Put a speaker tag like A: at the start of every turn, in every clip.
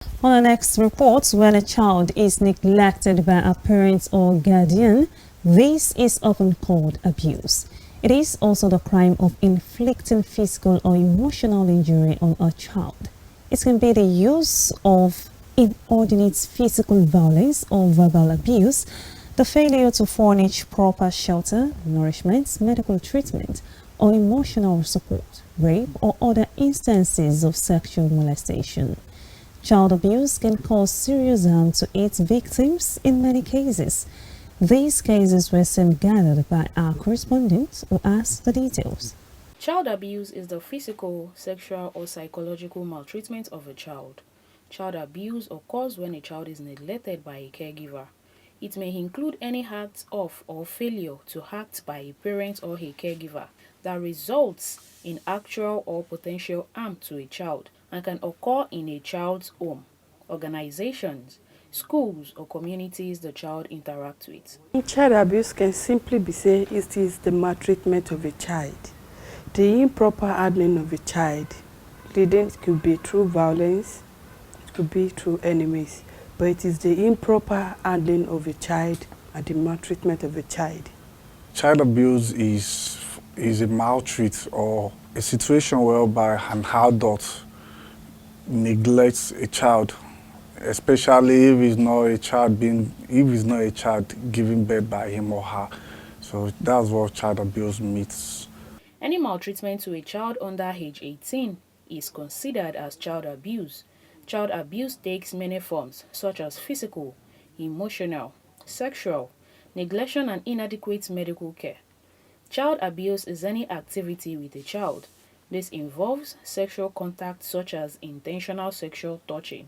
A: On the next report, when a child is neglected by a parent or guardian, this is often called abuse. It is also the crime of inflicting physical or emotional injury on a child. It can be the use of inordinate physical violence or verbal abuse, the failure to furnish proper shelter, nourishment, medical treatment, or emotional support, rape, or other instances of sexual molestation. Child abuse can cause serious harm to its victims in many cases. These cases were safeguarded by our correspondent who asked the details.
B: Child abuse is the physical, sexual, or psychological maltreatment of a child. Child abuse occurs when a child is neglected by a caregiver. It may include any act of or failure to act by a parent or a caregiver that results in actual or potential harm to a child and can occur in a child's home, organizations, schools, or communities the child interacts with.
C: Child abuse can simply be said it is the maltreatment of a child, the improper handling of a child, leading could be through violence, it could be through enemies, but it is the improper handling of a child and the maltreatment of a child.
D: Child abuse is a maltreat or a situation whereby an adult neglects a child, especially if it's not a child giving birth by him or her. So that's what child abuse means.
B: Any maltreatment to a child under age 18 is considered as child abuse. Child abuse takes many forms such as physical, emotional, sexual, neglection and inadequate medical care. Child abuse is any activity with a child. This involves sexual contact such as intentional sexual touching,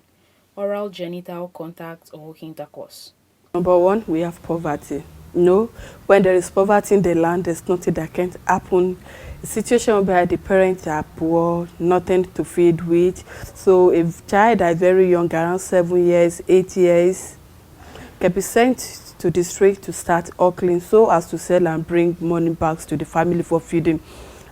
B: oral genital contact or intercourse.
C: Number one, we have poverty. No, when there is poverty in the land, there's nothing that can't happen. A situation where the parents are poor, nothing to feed with. So a child that is very young, around 7 years, 8 years, can be sent to the street to start hustling so as to sell and bring money back to the family for feeding.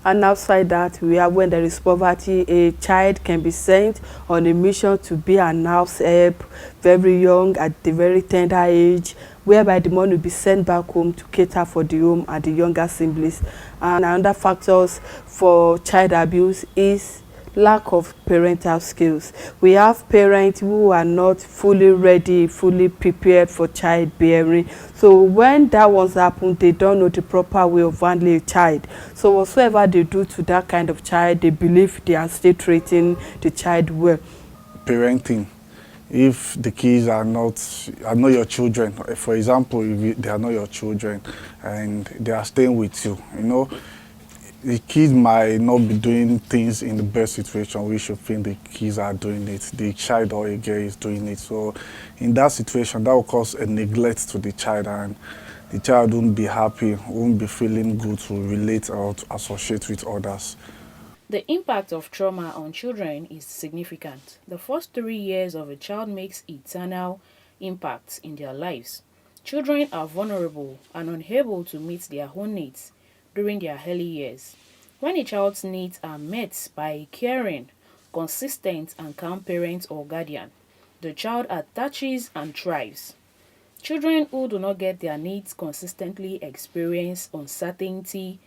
C: And outside that, we have when there is poverty, a child can be sent on a mission to be an house help, very young, at the very tender age, whereby the money will be sent back home to cater for the home and the younger siblings. And another factors for child abuse is lack of parental skills. We have parents who are not fully ready, fully prepared for childbearing. So when that one's happened, they don't know the proper way of handling a child. So whatsoever they do to that kind of child, they believe they are still treating the child well.
D: Parenting. If the kids are not your children, for example, if they are not your children and they are staying with you, the kids might not be doing things in the best situation. We should think the kids are doing it. The child or a girl is doing it. So in that situation, that will cause a neglect to the child, and the child won't be happy, won't be feeling good to relate or to associate with others.
B: The impact of trauma on children is significant. The first 3 years of a child makes eternal impacts in their lives. Children are vulnerable and unable to meet their own needs during their early years. When a child's needs are met by a caring, consistent and calm parent or guardian, the child attaches and thrives. Children who do not get their needs consistently experience uncertainty,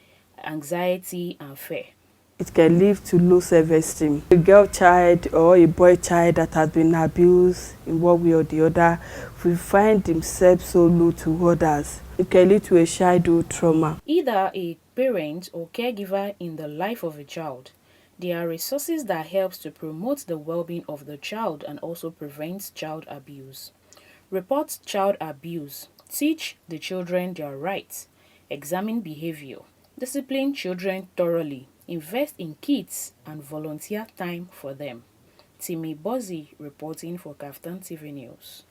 B: anxiety, and fear.
C: It can lead to low self-esteem. A girl child or a boy child that has been abused in one way or the other will find themselves so low to others. It can lead to a childhood trauma.
B: Either a parent or caregiver in the life of a child, there are resources that helps to promote the well-being of the child and also prevents child abuse. Report child abuse, teach the children their rights, examine behavior, discipline children thoroughly, invest in kids and volunteer time for them. Timi Bozi reporting for KAFTAN TV News.